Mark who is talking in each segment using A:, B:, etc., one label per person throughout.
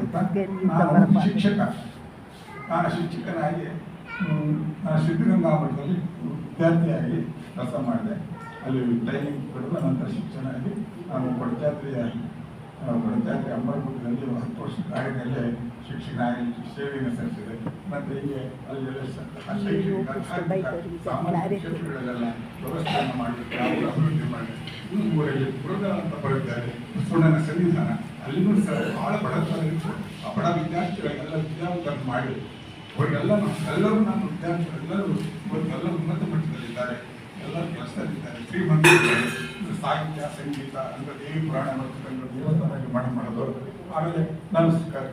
A: ಹೇಳ್ತಾ ನಾನು ಶಿಕ್ಷಕನಾಗಿ ನಾನು ಸಿದ್ಧಗಂಗಾ ಮಠದಲ್ಲಿ ವಿದ್ಯಾರ್ಥಿಯಾಗಿ ಕೆಲಸ ಮಾಡಿದೆ. ಅಲ್ಲಿ ಟ್ರೈನಿಂಗ್ ಪಡೆದ ನಂತರ ಶಿಕ್ಷಣ ಆಗಿ ನಾನು ಬಡಜಾತ್ರಿ ಅಂಬರಗುಡ್ಡದಲ್ಲಿ 10 ವರ್ಷ ಕಾರ್ಯದಲ್ಲೇ ಶಿಕ್ಷಕನಾಗಿ ಸೇವೆಯನ್ನು ಸಲ್ಲಿಸಿದೆ. ಮತ್ತು ಹೀಗೆ ಅಲ್ಲೆಲ್ಲ ಸಾಮಾಜಿಕ ಕ್ಷೇತ್ರಗಳಲ್ಲೆಲ್ಲ ವ್ಯವಸ್ಥೆಯನ್ನು ಮಾಡಲಿಕ್ಕೆ ಅವರು ಅಭಿವೃದ್ಧಿ ಮಾಡಿ ಊರಲ್ಲಿ ಪುರದ ಅಂತ ಬರುತ್ತಾರೆ ಸುಣ್ಣನ ಸನ್ನಿಧಾನ ಅಲ್ಲಿನೂ ಸಹ ಭಾಳ ಬಡತನವಿತ್ತು. ಆ ಬಡ ವಿದ್ಯಾರ್ಥಿಗಳಿಗೆಲ್ಲ ವಿದ್ಯಾವಂತರನ್ನು ಮಾಡಿ ಎಲ್ಲರೂ ನಾನು ವಿದ್ಯಾರ್ಥಿಗಳೆಲ್ಲರೂ ಇವತ್ತೆಲ್ಲರೂ ಉನ್ನತ ಮಟ್ಟದಲ್ಲಿದ್ದಾರೆ, ಎಲ್ಲರೂ ಕೆಲಸದಲ್ಲಿದ್ದಾರೆ, ಶ್ರೀಮಂತರಿದ್ದಾರೆ. ಸಾಹಿತ್ಯ, ಸಂಗೀತ ಅಂದರೆ ದೇವಿ ಪುರಾಣ ಮತ್ತು ದೇವಸ್ಥಾನದಲ್ಲಿ ಮಾಡೋದು. ಆಮೇಲೆ ನಾನು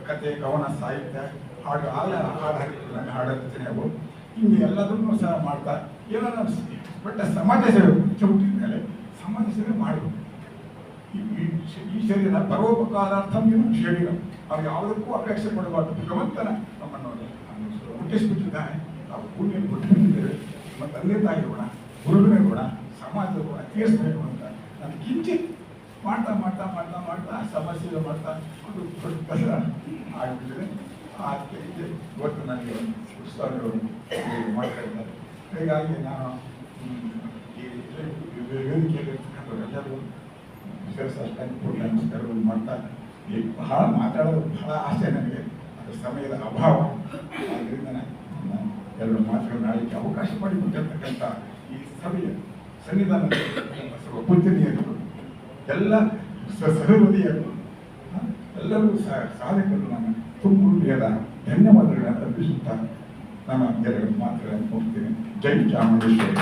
A: ಕತೆ, ಕವನ, ಸಾಹಿತ್ಯ, ಹಾಡು ಆಧಾರಿತ ನನ್ನ ಹಾಡು ರಚನೆಯವು ಹಿಂಗೆ ಎಲ್ಲದನ್ನೂ ಸಹ ಮಾಡ್ತಾ ಏನೋ ಬಟ್ ಸಮಾಜ ಸೇವೆ ಮುಖ್ಯ ಹುಟ್ಟಿದ ಮೇಲೆ ಸಮಾಜ ಸೇವೆ ಮಾಡಬೇಕು. ಈ ಶರೀರ ಪರೋಪಕಾರಾರ್ಥಂ ಏನು ಶರೀರ ನಾವು ಯಾವುದಕ್ಕೂ ಅಪೇಕ್ಷೆ ಪಡಬಾರ್ದು. ಭಗವಂತನ ನಮ್ಮನ್ನು ಹುಟ್ಟಿಸ್ಬಿಟ್ಟಿದ್ದಾನೆ, ನಾವು ಭೂಮಿಯನ್ನು ಕೊಟ್ಟಿದ್ದೇವೆ. ನಮ್ಮ ತಂದೆ ತಾಯಿ ಗುಣ, ಗುರುವಿನ ಗುಣ, ಸಮಾಜದ ಗುಣ ತೀರಿಸಬೇಕು ಅಂತ ನಾನು ಕಿಂಚಿತ್ ಮಾಡ್ತಾ ಮಾಡ್ತಾ ಮಾಡ್ತಾ ಮಾಡ್ತಾ ಸಮಸ್ಯೆ ಮಾಡ್ತಾ ಅದು ದೊಡ್ಡ ಆಗಿಬಿಟ್ಟಿದೆ. ಅದಕ್ಕೆ ಇವತ್ತು ನನಗೆ ಉತ್ಸಾಹಗಳು ಮಾಡ್ತಾ ಇದ್ದಾರೆ. ಹೀಗಾಗಿ ನಾನು ಈ ವೇದಿಕೆಯಲ್ಲಿ ಎಲ್ಲರೂ ನಮಸ್ಕಾರಗಳು ಮಾಡ್ತಾ ಬಹಳ ಮಾತಾಡೋದು ಬಹಳ ಆಸೆ ನನಗೆ. ಅದು ಸಮಯದ ಅಭಾವ, ಆದ್ದರಿಂದ ನಾನು ಎರಡು ಮಾತುಗಳನ್ನು ಆಡಲಿಕ್ಕೆ ಅವಕಾಶ ಮಾಡಿಕೊಟ್ಟಿರ್ತಕ್ಕಂಥ ಈ ಸಭೆಯ ಸನ್ನಿಧಾನದ ಪೂಜನೀಯರು ಎಲ್ಲ ಸಹೃದಯರು ಎಲ್ಲರೂ ಸಾಧಕರು ನಾನು ತುಂಬ ಹೃದಯದ ಧನ್ಯವಾದಗಳನ್ನು ಅರ್ಪಿಸುತ್ತಾ ನಾನು ಎರಡು ಮಾತುಗಳನ್ನು ಮುಗಿಸ್ತೇನೆ. ಜೈ ಚಾಮುಂಡೇಶ್ವರಿ.